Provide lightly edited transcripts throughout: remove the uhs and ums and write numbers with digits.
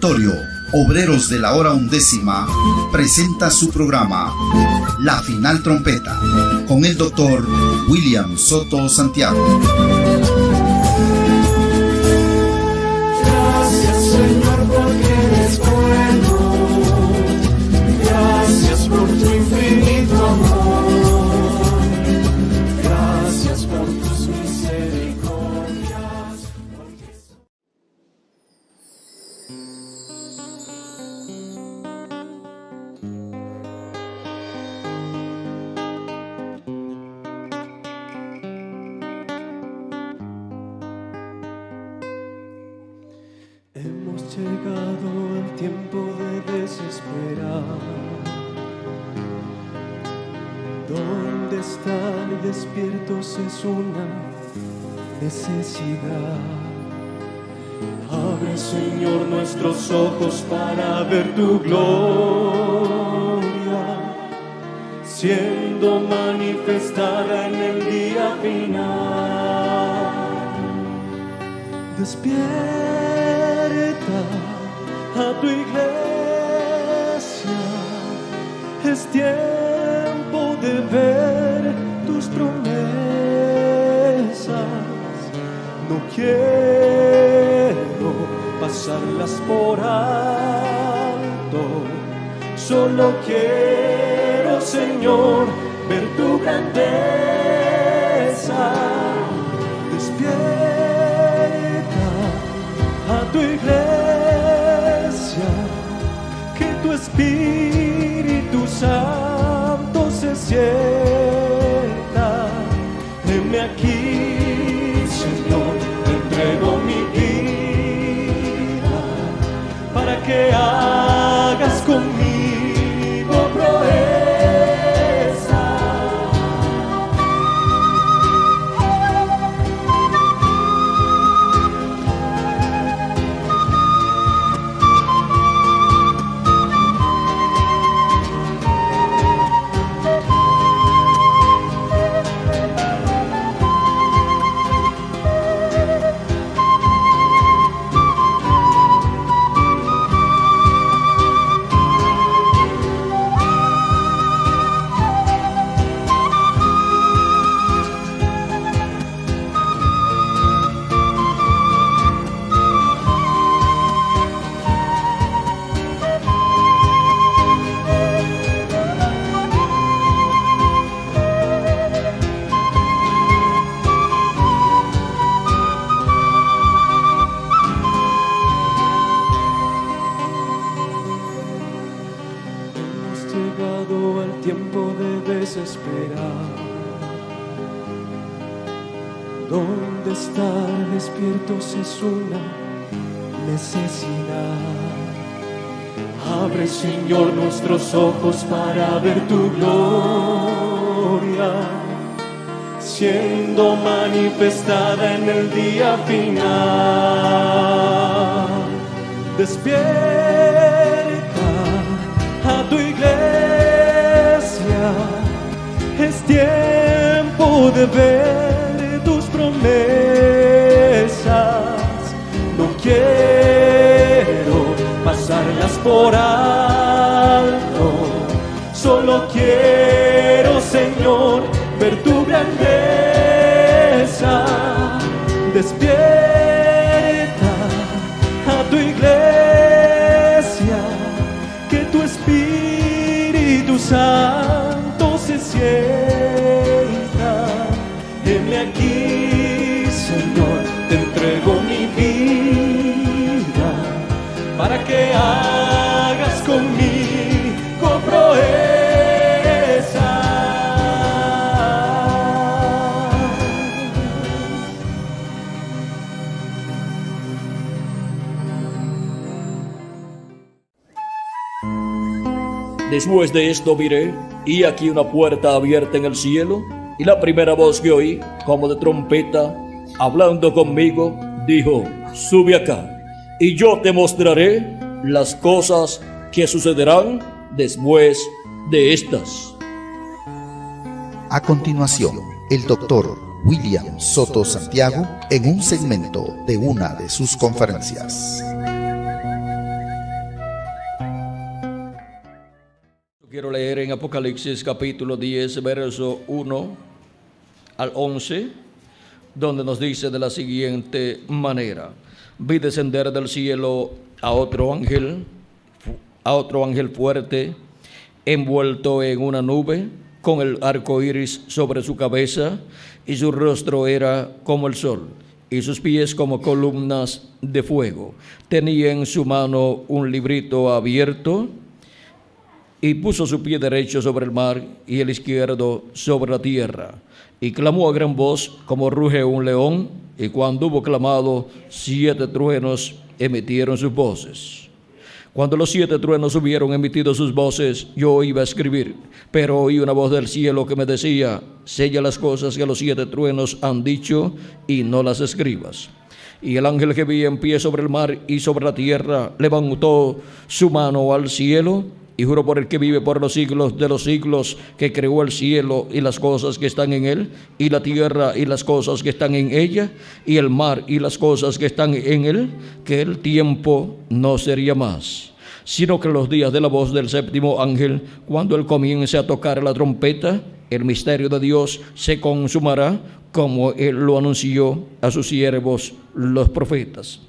Territorio Obreros de la Hora Undécima presenta su programa La Final Trompeta con el doctor William Soto Santiago. Gracias, Señor, porque eres bueno. Gracias por tu infinito amor. Gracias por tus misericordias. Hemos llegado al tiempo de desesperar, donde estar despiertos es una necesidad. Abre, Señor, nuestros ojos para ver tu gloria, siendo manifestada en el día final. Despierta a tu iglesia, es tiempo de ver tus promesas. No quiero pasarlas por alto, solo quiero, Señor, ver tu grandeza. Despierta a tu iglesia, que tu Espíritu Santo se sienta. Heme aquí, Señor, te entrego mi vida, para que hagas conmigo proeza. Llegado al tiempo de desesperar, donde estar despiertos es una necesidad. Abre, Señor, nuestros ojos para ver tu gloria, siendo manifestada en el día final. Despierta a tu iglesia, es tiempo de ver tus promesas. No quiero pasarlas por alto, solo quiero, Señor, ver tu grandeza. Despierta a tu iglesia, que tu Espíritu Santo se sienta. Heme aquí, Señor, te entrego mi vida, para que hagas conmigo proeza. Después de esto miré, y aquí una puerta abierta en el cielo, y la primera voz que oí, como de trompeta, hablando conmigo, dijo: sube acá, y yo te mostraré las cosas que sucederán después de estas. A continuación, el doctor William Soto Santiago en un segmento de una de sus conferencias. Quiero leer en Apocalipsis capítulo 10, verso 1 al 11, donde nos dice de la siguiente manera: vi descender del cielo a otro ángel fuerte, envuelto en una nube, con el arco iris sobre su cabeza, y su rostro era como el sol, y sus pies como columnas de fuego. Tenía en su mano un librito abierto, y puso su pie derecho sobre el mar y el izquierdo sobre la tierra. Y clamó a gran voz, como ruge un león, y cuando hubo clamado, 7 truenos emitieron sus voces. Cuando los 7 truenos hubieron emitido sus voces, yo iba a escribir, pero oí una voz del cielo que me decía: sella las cosas que los 7 truenos han dicho y no las escribas. Y el ángel que vi en pie sobre el mar y sobre la tierra levantó su mano al cielo y juró por el que vive por los siglos de los siglos, que creó el cielo y las cosas que están en él, y la tierra y las cosas que están en ella, y el mar y las cosas que están en él, que el tiempo no sería más, sino que los días de la voz del 7º ángel, cuando él comience a tocar la trompeta, el misterio de Dios se consumará, como él lo anunció a sus siervos los profetas.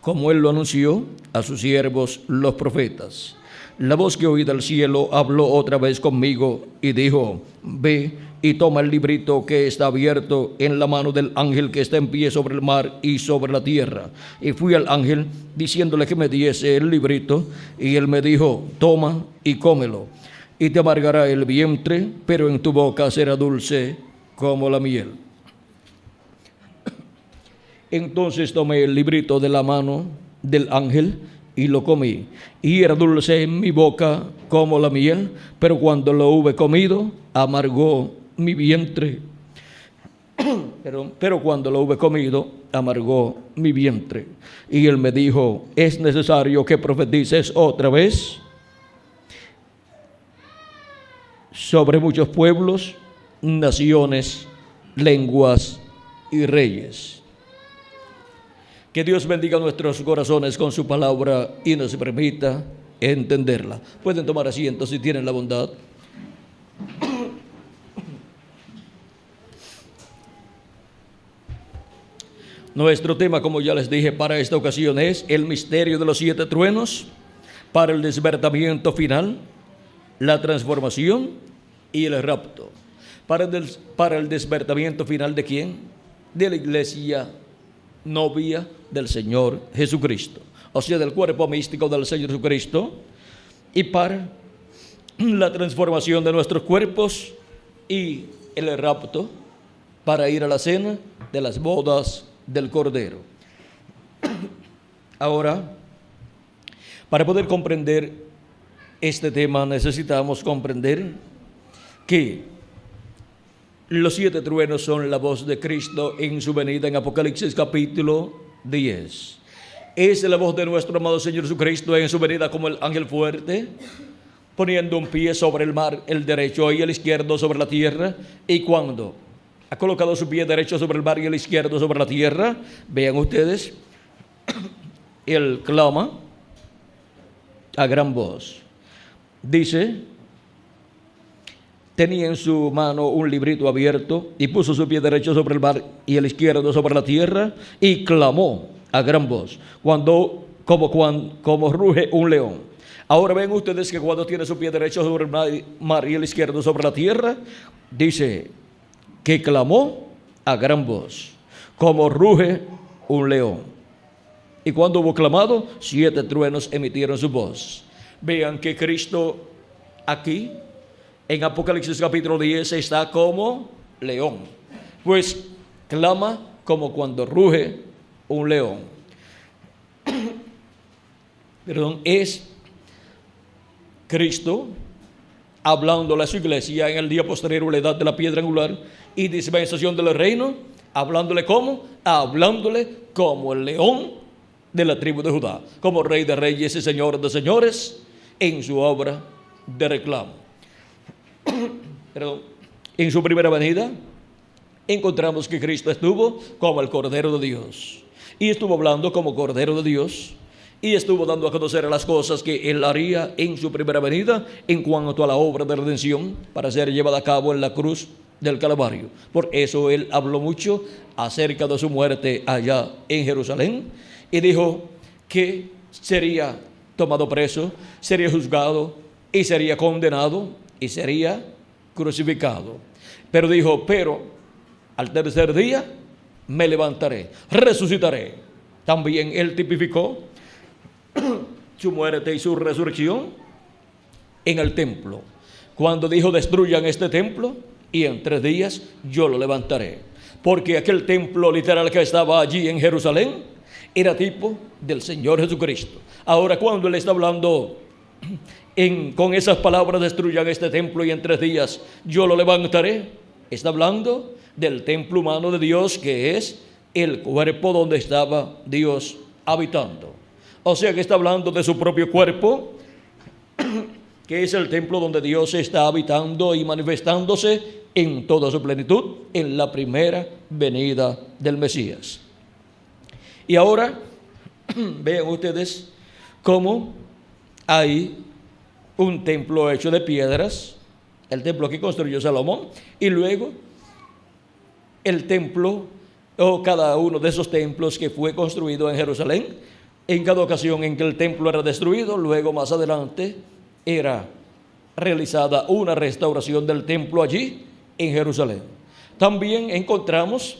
Como él lo anunció a sus siervos los profetas. La voz que oí del cielo habló otra vez conmigo y dijo: ve y toma el librito que está abierto en la mano del ángel que está en pie sobre el mar y sobre la tierra. Y fui al ángel diciéndole que me diese el librito, y él me dijo: toma y cómelo, y te amargará el vientre, pero en tu boca será dulce como la miel. Entonces tomé el librito de la mano del ángel y lo comí, y era dulce en mi boca como la miel, pero cuando lo hube comido, amargó mi vientre. Pero cuando lo hube comido, amargó mi vientre. Y él me dijo: es necesario que profetices otra vez sobre muchos pueblos, naciones, lenguas y reyes. Que Dios bendiga nuestros corazones con su palabra y nos permita entenderla. Pueden tomar asiento si tienen la bondad. Nuestro tema, como ya les dije, para esta ocasión es el misterio de los 7 truenos, para el despertamiento final, la transformación y el rapto. Para el despertamiento final, ¿de quién? De la iglesia novia del Señor Jesucristo, o sea, del cuerpo místico del Señor Jesucristo, y para la transformación de nuestros cuerpos y el rapto para ir a la cena de las bodas del Cordero. Ahora, para poder comprender este tema, necesitamos comprender que los 7 truenos son la voz de Cristo en su venida en Apocalipsis capítulo 10. Es la voz de nuestro amado Señor Jesucristo en su venida como el ángel fuerte, poniendo un pie sobre el mar, el derecho, y el izquierdo sobre la tierra. Y cuando ha colocado su pie derecho sobre el mar y el izquierdo sobre la tierra, vean ustedes, él clama a gran voz. Dice: tenía en su mano un librito abierto, y puso su pie derecho sobre el mar y el izquierdo sobre la tierra, y clamó a gran voz, como ruge un león. Ahora ven ustedes que cuando tiene su pie derecho sobre el mar y el izquierdo sobre la tierra, dice que clamó a gran voz, como ruge un león. Y cuando hubo clamado, 7 truenos emitieron su voz. Vean que Cristo aquí en Apocalipsis capítulo 10 está como león, pues clama como cuando ruge un león. Es Cristo hablándole a su iglesia en el día posterior a la edad de la piedra angular y dispensación del reino, hablándole como el león de la tribu de Judá, como rey de reyes y señor de señores, en su obra de reclamo. En su primera venida encontramos que Cristo estuvo como el Cordero de Dios, y estuvo hablando como Cordero de Dios y estuvo dando a conocer las cosas que Él haría en su primera venida en cuanto a la obra de redención para ser llevada a cabo en la cruz del Calvario. Por eso Él habló mucho acerca de su muerte allá en Jerusalén y dijo que sería tomado preso, sería juzgado y sería condenado y sería crucificado. Pero dijo, pero al tercer día me levantaré, resucitaré. También Él tipificó su muerte y su resurrección en el templo, cuando dijo, destruyan este templo y en 3 días yo lo levantaré. Porque aquel templo literal que estaba allí en Jerusalén era tipo del Señor Jesucristo. Ahora, cuando Él está hablando con esas palabras, destruyan este templo y en 3 días yo lo levantaré, está hablando del templo humano de Dios, que es el cuerpo donde estaba Dios habitando. O sea que está hablando de su propio cuerpo, que es el templo donde Dios está habitando y manifestándose en toda su plenitud en la primera venida del Mesías. Y ahora vean ustedes cómo hay un templo hecho de piedras, el templo que construyó Salomón, y luego el templo o cada uno de esos templos que fue construido en Jerusalén. En cada ocasión en que el templo era destruido, luego más adelante era realizada una restauración del templo allí en Jerusalén. También encontramos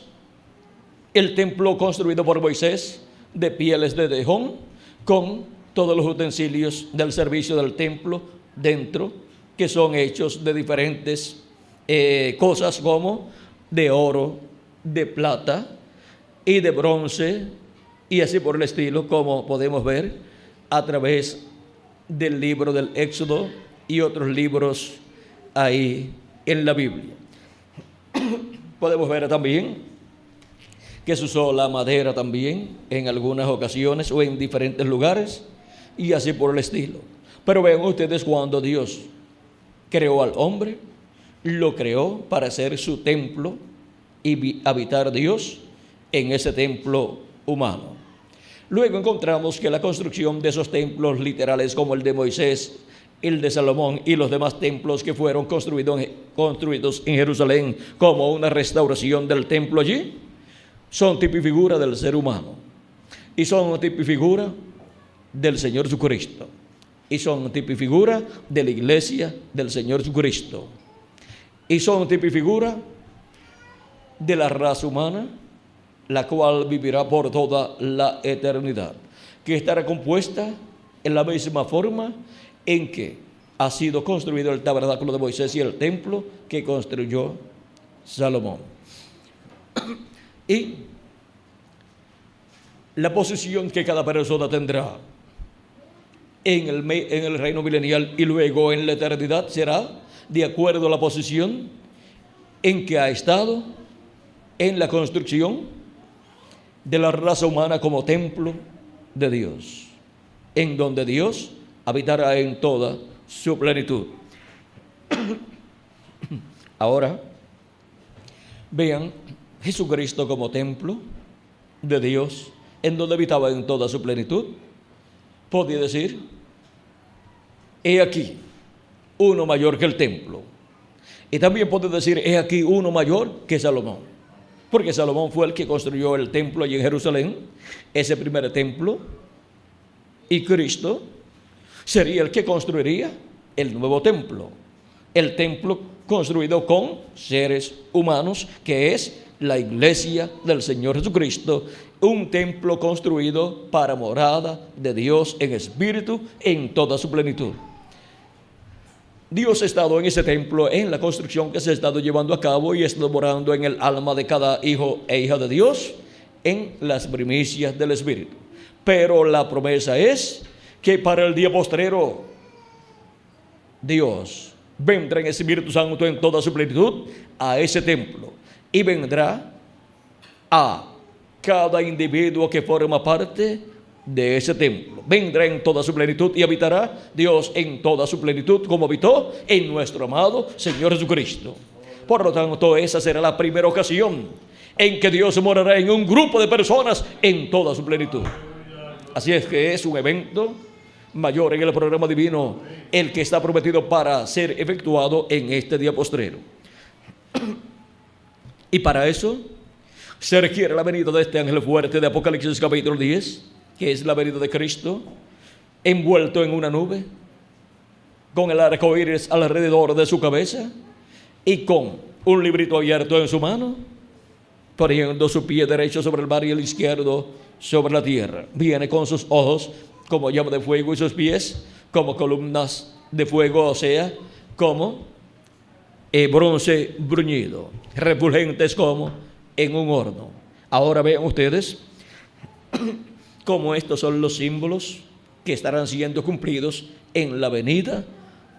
el templo construido por Moisés de pieles de tejón, con todos los utensilios del servicio del templo dentro, que son hechos de diferentes cosas, como de oro, de plata y de bronce, y así por el estilo, como podemos ver a través del libro del Éxodo y otros libros ahí en la Biblia. Podemos ver también que se usó la madera también en algunas ocasiones o en diferentes lugares, y así por el estilo. Pero vean ustedes, cuando Dios creó al hombre, lo creó para ser su templo y habitar Dios en ese templo humano. Luego encontramos que la construcción de esos templos literales, como el de Moisés, el de Salomón y los demás templos que fueron construidos en Jerusalén como una restauración del templo allí, son tipo y figura del ser humano, y son tipo y figura del Señor Jesucristo, y son tipo y figura de la iglesia del Señor Jesucristo, y son tipo y figura de la raza humana, la cual vivirá por toda la eternidad, que estará compuesta en la misma forma en que ha sido construido el tabernáculo de Moisés y el templo que construyó Salomón. Y la posición que cada persona tendrá en el reino milenial y luego en la eternidad será de acuerdo a la posición en que ha estado en la construcción de la raza humana como templo de Dios, en donde Dios habitará en toda su plenitud. Ahora, vean Jesucristo como templo de Dios, en donde habitaba en toda su plenitud. Podía decir, he aquí uno mayor que el templo. Y también puede decir, he aquí uno mayor que Salomón. Porque Salomón fue el que construyó el templo allí en Jerusalén, ese primer templo, y Cristo sería el que construiría el nuevo templo, el templo construido con seres humanos, que es la iglesia del Señor Jesucristo, un templo construido para morada de Dios en espíritu en toda su plenitud. Dios ha estado en ese templo, en la construcción que se ha estado llevando a cabo, y está morando en el alma de cada hijo e hija de Dios en las primicias del Espíritu. Pero la promesa es que para el día postrero Dios vendrá en Espíritu Santo en toda su plenitud a ese templo, y vendrá a cada individuo que forma parte de ese templo. Vendrá en toda su plenitud y habitará Dios en toda su plenitud, como habitó en nuestro amado Señor Jesucristo. Por lo tanto, esa será la primera ocasión en que Dios morará en un grupo de personas en toda su plenitud. Así es que es un evento mayor en el programa divino, el que está prometido para ser efectuado en este día postrero. Y para eso se requiere la venida de este ángel fuerte de Apocalipsis capítulo 10, que es la venida de Cristo, envuelto en una nube, con el arco iris alrededor de su cabeza y con un librito abierto en su mano, poniendo su pie derecho sobre el mar y el izquierdo sobre la tierra. Viene con sus ojos como llama de fuego y sus pies como columnas de fuego, o sea, como bronce bruñido, refulgentes como en un horno. Ahora vean ustedes cómo estos son los símbolos que estarán siendo cumplidos en la venida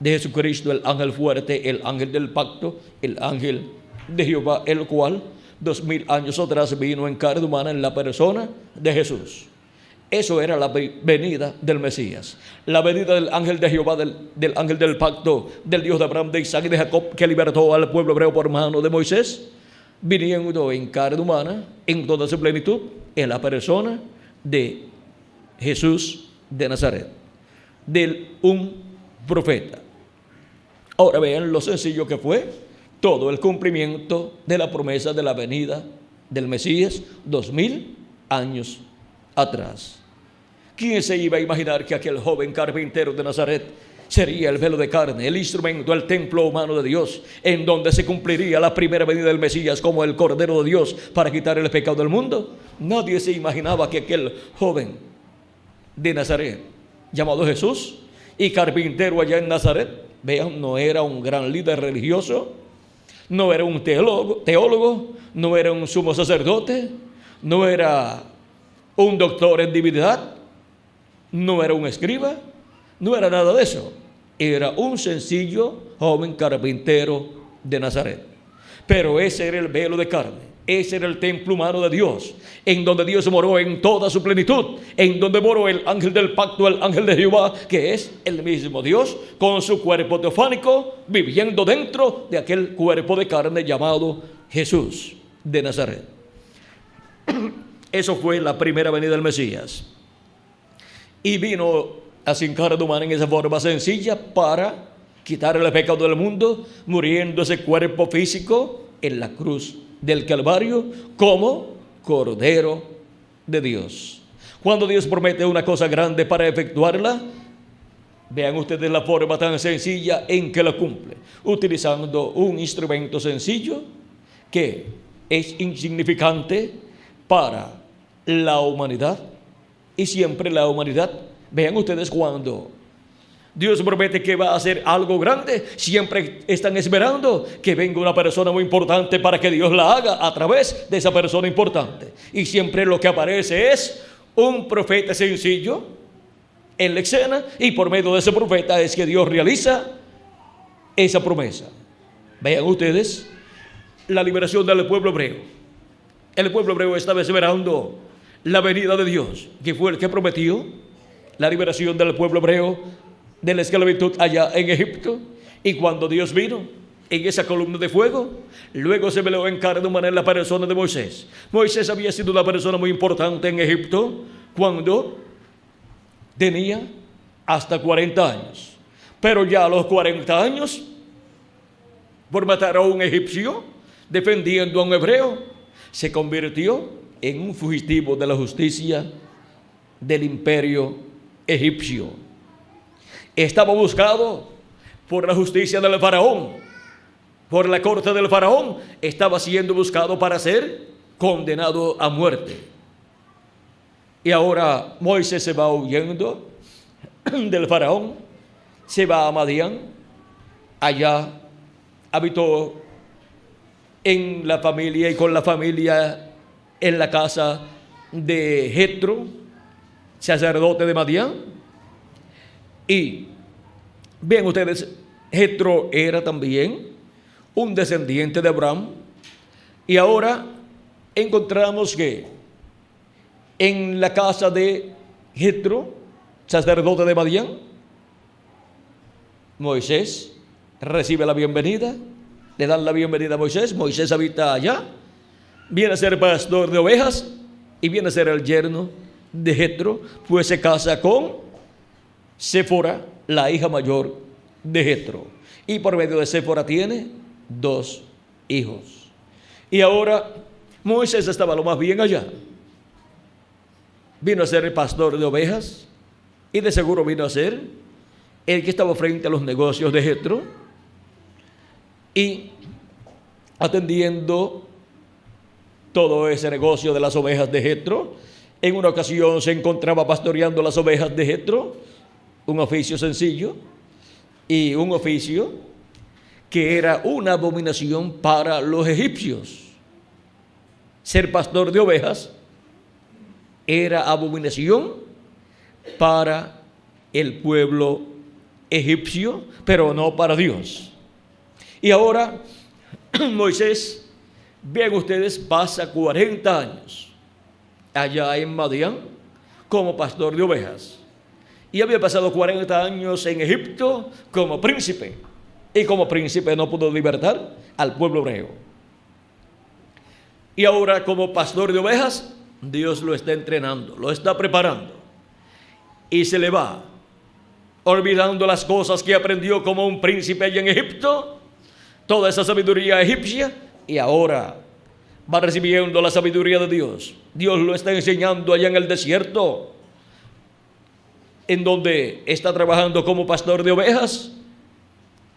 de Jesucristo, el ángel fuerte, el ángel del pacto, el ángel de Jehová, el cual 2000 años atrás vino en carne humana en la persona de Jesús. Eso era la venida del Mesías, la venida del ángel de Jehová, del ángel del pacto, del Dios de Abraham, de Isaac y de Jacob, que libertó al pueblo hebreo por mano de Moisés, viniendo en carne humana en toda su plenitud en la persona de Jesús de Nazaret, de un profeta. Ahora vean lo sencillo que fue todo el cumplimiento de la promesa de la venida del Mesías 2000 años atrás. ¿Quién se iba a imaginar que aquel joven carpintero de Nazaret sería el velo de carne, el instrumento, el templo humano de Dios, en donde se cumpliría la primera venida del Mesías como el Cordero de Dios para quitar el pecado del mundo? Nadie se imaginaba que aquel joven de Nazaret, llamado Jesús, y carpintero allá en Nazaret, vean, no era un gran líder religioso, no era un teólogo, no era un sumo sacerdote, no era un doctor en divinidad, no era un escriba, no era nada de eso. Era un sencillo joven carpintero de Nazaret. Pero ese era el velo de carne, ese era el templo humano de Dios, en donde Dios moró en toda su plenitud, en donde moró el ángel del pacto, el ángel de Jehová, que es el mismo Dios, con su cuerpo teofánico, viviendo dentro de aquel cuerpo de carne llamado Jesús de Nazaret. Eso fue la primera venida del Mesías. Y vino así en carne humana en esa forma sencilla para quitar el pecado del mundo, muriendo ese cuerpo físico en la cruz del Calvario como Cordero de Dios. Cuando Dios promete una cosa grande para efectuarla, vean ustedes la forma tan sencilla en que la cumple, utilizando un instrumento sencillo que es insignificante para la humanidad, y siempre la humanidad. Vean ustedes, cuando Dios promete que va a hacer algo grande, siempre están esperando que venga una persona muy importante para que Dios la haga a través de esa persona importante. Y siempre lo que aparece es un profeta sencillo en la escena, y por medio de ese profeta es que Dios realiza esa promesa. Vean ustedes la liberación del pueblo hebreo. El pueblo hebreo estaba esperando la venida de Dios, que fue el que prometió la liberación del pueblo hebreo de la esclavitud allá en Egipto. Y cuando Dios vino en esa columna de fuego, luego se veló en carne humana en la persona de Moisés. Moisés había sido una persona muy importante en Egipto cuando tenía hasta 40 años. Pero ya a los 40 años, por matar a un egipcio defendiendo a un hebreo, se convirtió en un fugitivo de la justicia del imperio egipcio. Estaba buscado por la justicia del faraón, por la corte del faraón. Estaba siendo buscado para ser condenado a muerte. Y ahora Moisés se va huyendo del faraón, se va a Madián. Allá habitó en la familia y con la familia en la casa de Jetro, sacerdote de Madián. Y vean ustedes, Jetro era también un descendiente de Abraham. Y ahora encontramos que en la casa de Jetro, sacerdote de Madián, Moisés recibe la bienvenida, le dan la bienvenida a Moisés. Moisés habita allá, viene a ser pastor de ovejas y viene a ser el yerno de Jetro, pues se casa con Séfora, la hija mayor de Jetro. Y por medio de Séfora tiene 2 hijos. Y ahora Moisés estaba lo más bien allá. Vino a ser el pastor de ovejas y de seguro vino a ser el que estaba frente a los negocios de Jetro y atendiendo todo ese negocio de las ovejas de Jetro. En una ocasión se encontraba pastoreando las ovejas de Jetro, un oficio sencillo y un oficio que era una abominación para los egipcios. Ser pastor de ovejas era abominación para el pueblo egipcio, pero no para Dios. Y ahora Moisés, vean ustedes, pasa 40 años allá en Madián como pastor de ovejas. Y había pasado 40 años en Egipto como príncipe. Y como príncipe no pudo libertar al pueblo hebreo. Y ahora como pastor de ovejas, Dios lo está entrenando, lo está preparando. Y se le va olvidando las cosas que aprendió como un príncipe allá en Egipto, toda esa sabiduría egipcia, y ahora va recibiendo la sabiduría de Dios. Dios lo está enseñando allá en el desierto, en donde está trabajando como pastor de ovejas,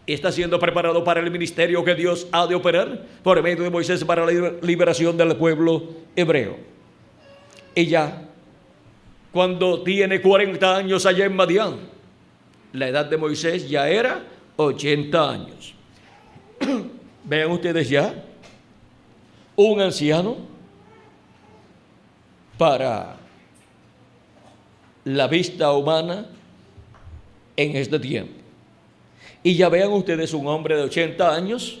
y está siendo preparado para el ministerio que Dios ha de operar por medio de Moisés para la liberación del pueblo hebreo. Y ya, cuando tiene 40 años allá en Madián, la edad de Moisés ya era 80 años. Vean ustedes ya, un anciano para la vista humana en este tiempo. Y ya vean ustedes un hombre de 80 años,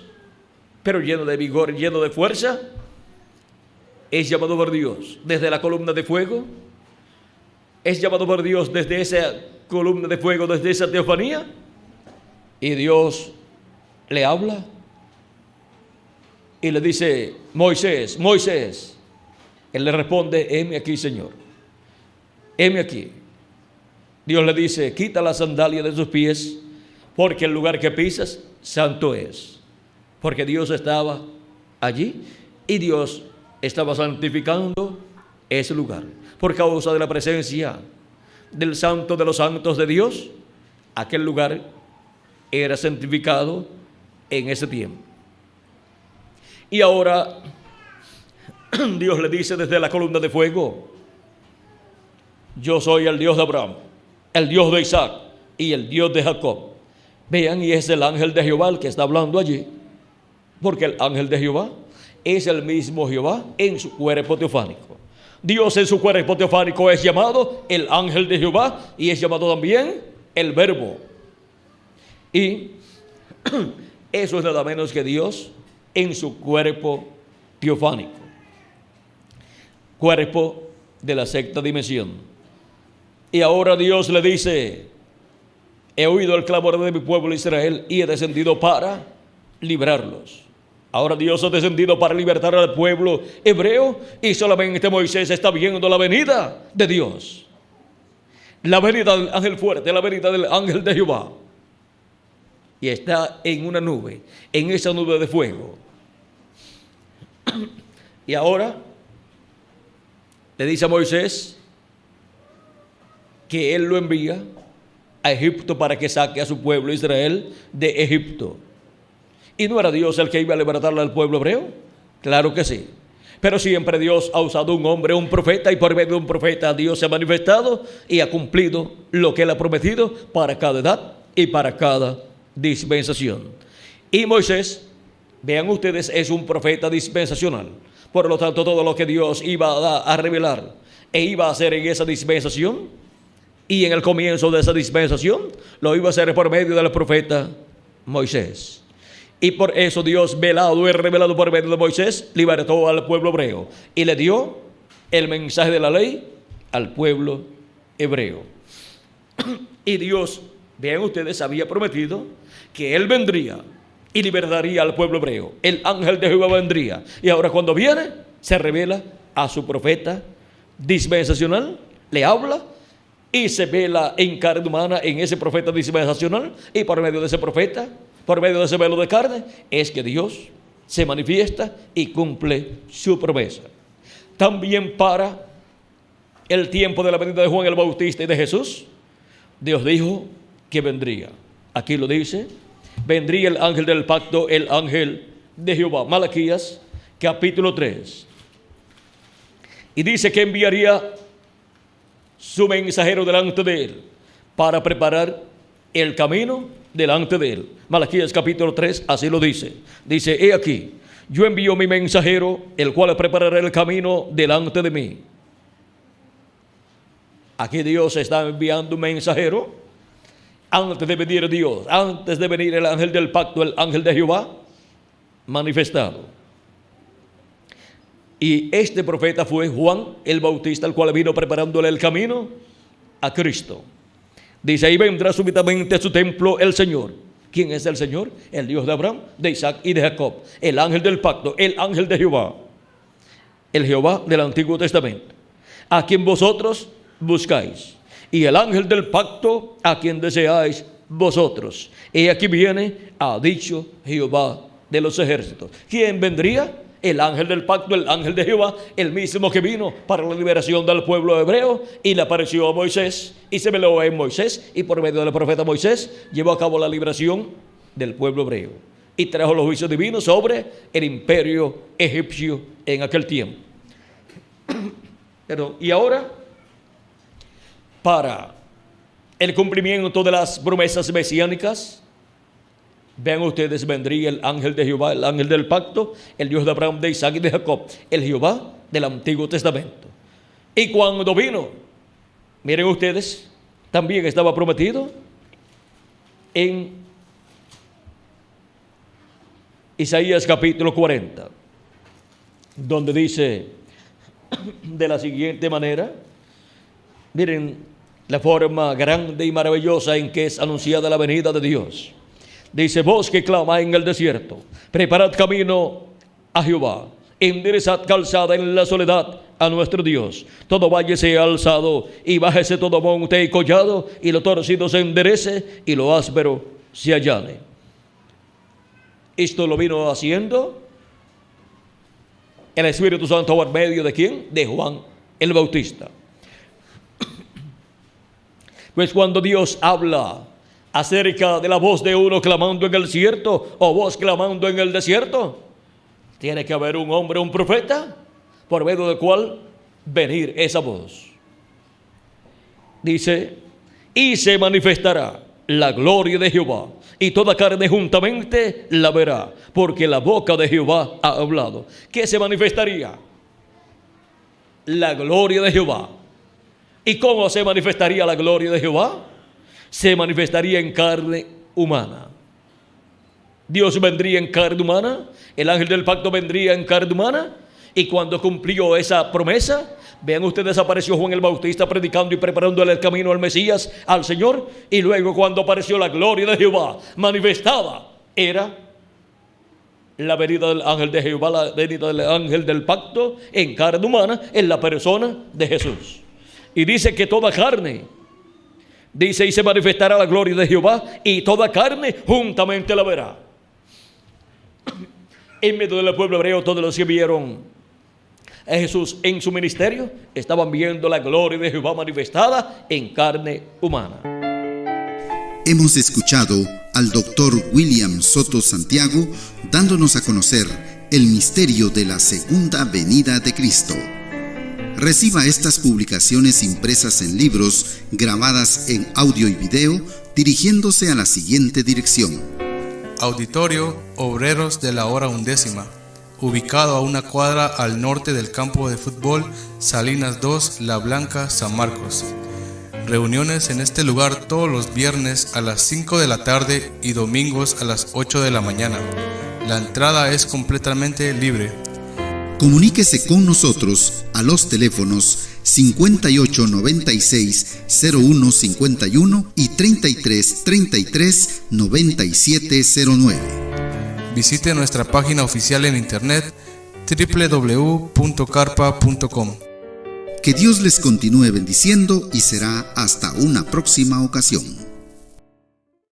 pero lleno de vigor, lleno de fuerza, es llamado por Dios desde la columna de fuego, es llamado por Dios desde esa columna de fuego, desde esa teofanía, y Dios le habla y le dice: Moisés, Moisés. Él le responde: heme aquí, Señor, heme aquí. Dios le dice: quita la sandalia de sus pies, porque el lugar que pisas santo es. Porque Dios estaba allí y Dios estaba santificando ese lugar. Por causa de la presencia del Santo de los Santos de Dios, aquel lugar era santificado en ese tiempo. Y ahora Dios le dice desde la columna de fuego: yo soy el Dios de Abraham, el Dios de Isaac y el Dios de Jacob. Vean, y es el ángel de Jehová el que está hablando allí, porque el ángel de Jehová es el mismo Jehová en su cuerpo teofánico. Dios en su cuerpo teofánico es llamado el ángel de Jehová y es llamado también el Verbo. Y eso es nada menos que Dios en su cuerpo teofánico, cuerpo de la sexta dimensión. Y ahora Dios le dice: he oído el clamor de mi pueblo Israel y he descendido para librarlos. Ahora Dios ha descendido para libertar al pueblo hebreo, y solamente Moisés está viendo la venida de Dios, la venida del ángel fuerte, la venida del ángel de Jehová. Y está en una nube, en esa nube de fuego. Y ahora le dice a Moisés que él lo envía a Egipto para que saque a su pueblo Israel de Egipto. ¿Y no era Dios el que iba a libertarle al pueblo hebreo? Claro que sí. Pero siempre Dios ha usado un hombre, un profeta, y por medio de un profeta Dios se ha manifestado y ha cumplido lo que él ha prometido para cada edad y para cada dispensación. Y Moisés, vean ustedes, es un profeta dispensacional. Por lo tanto, todo lo que Dios iba a revelar e iba a hacer en esa dispensación y en el comienzo de esa dispensación, lo iba a hacer por medio del profeta Moisés. Y por eso Dios, velado y revelado por medio de Moisés, libertó al pueblo hebreo y le dio el mensaje de la ley al pueblo hebreo. Y Dios, vean ustedes, había prometido que Él vendría y libertaría al pueblo hebreo. El ángel de Jehová vendría. Y ahora, cuando viene, se revela a su profeta dispensacional le habla y se vela en carne humana en ese profeta dispensacional, y por medio de ese profeta, por medio de ese velo de carne, es que Dios se manifiesta y cumple su promesa. También para el tiempo de la venida de Juan el Bautista y de Jesús, Dios dijo que vendría. Aquí lo dice: vendría el ángel del pacto, el ángel de Jehová. Malaquías capítulo 3. Y dice que enviaría su mensajero delante de él para preparar el camino delante de él. Malaquías capítulo 3 así lo dice. Dice: he aquí, yo envío mi mensajero, el cual preparará el camino delante de mí. Aquí Dios está enviando un mensajero. Antes de venir Dios, antes de venir el ángel del pacto, el ángel de Jehová manifestado. Y este profeta fue Juan el Bautista, el cual vino preparándole el camino a Cristo. Dice: ahí vendrá súbitamente a su templo el Señor. ¿Quién es el Señor? El Dios de Abraham, de Isaac y de Jacob. El ángel del pacto, el ángel de Jehová. El Jehová del Antiguo Testamento, a quien vosotros buscáis. Y el ángel del pacto, a quien deseáis vosotros. Y aquí viene, ha dicho Jehová de los ejércitos. ¿Quién vendría? El ángel del pacto, el ángel de Jehová, el mismo que vino para la liberación del pueblo hebreo, y le apareció a Moisés, y se veló en Moisés, y por medio del profeta Moisés llevó a cabo la liberación del pueblo hebreo, y trajo los juicios divinos sobre el imperio egipcio en aquel tiempo. Y ahora, para el cumplimiento de las promesas mesiánicas, vean ustedes, vendría el ángel de Jehová, el ángel del pacto, el Dios de Abraham, de Isaac y de Jacob, el Jehová del Antiguo Testamento. Y cuando vino, miren ustedes, también estaba prometido en Isaías capítulo 40, donde dice de la siguiente manera, miren la forma grande y maravillosa en que es anunciada la venida de Dios. Dice: vos que clamáis en el desierto, preparad camino a Jehová, enderezad calzada en la soledad a nuestro Dios. Todo valle sea alzado y bájese todo monte y collado, y lo torcido se enderece y lo áspero se allane. Esto lo vino haciendo el Espíritu Santo por medio de ¿quién? De Juan el Bautista. Pues cuando Dios habla acerca de la voz de uno clamando en el desierto, o voz clamando en el desierto, tiene que haber un hombre, un profeta, por medio del cual venir esa voz. Dice: y se manifestará la gloria de Jehová, y toda carne juntamente la verá, porque la boca de Jehová ha hablado. ¿Qué se manifestaría? La gloria de Jehová. ¿Y cómo se manifestaría la gloria de Jehová? Se manifestaría en carne humana. Dios vendría en carne humana, el ángel del pacto vendría en carne humana, y cuando cumplió esa promesa, vean ustedes, apareció Juan el Bautista predicando y preparándole el camino al Mesías, al Señor, y luego cuando apareció la gloria de Jehová manifestada, era la venida del ángel de Jehová, la venida del ángel del pacto en carne humana, en la persona de Jesús. Y dice que toda carne, dice, y se manifestará la gloria de Jehová, y toda carne juntamente la verá. En medio del pueblo hebreo, todos los que vieron a Jesús en su ministerio estaban viendo la gloria de Jehová manifestada en carne humana. Hemos escuchado al doctor William Soto Santiago dándonos a conocer el misterio de la segunda venida de Cristo. Reciba estas publicaciones impresas en libros, grabadas en audio y video, dirigiéndose a la siguiente dirección: Auditorio Obreros de la Hora Undécima, ubicado a una cuadra al norte del campo de fútbol Salinas 2, La Blanca, San Marcos. Reuniones en este lugar todos los viernes a las 5 de la tarde y domingos a las 8 de la mañana. La entrada es completamente libre. Comuníquese con nosotros a los teléfonos 5896-0151 y 3333-9709. Visite nuestra página oficial en internet www.carpa.com. Que Dios les continúe bendiciendo y será hasta una próxima ocasión.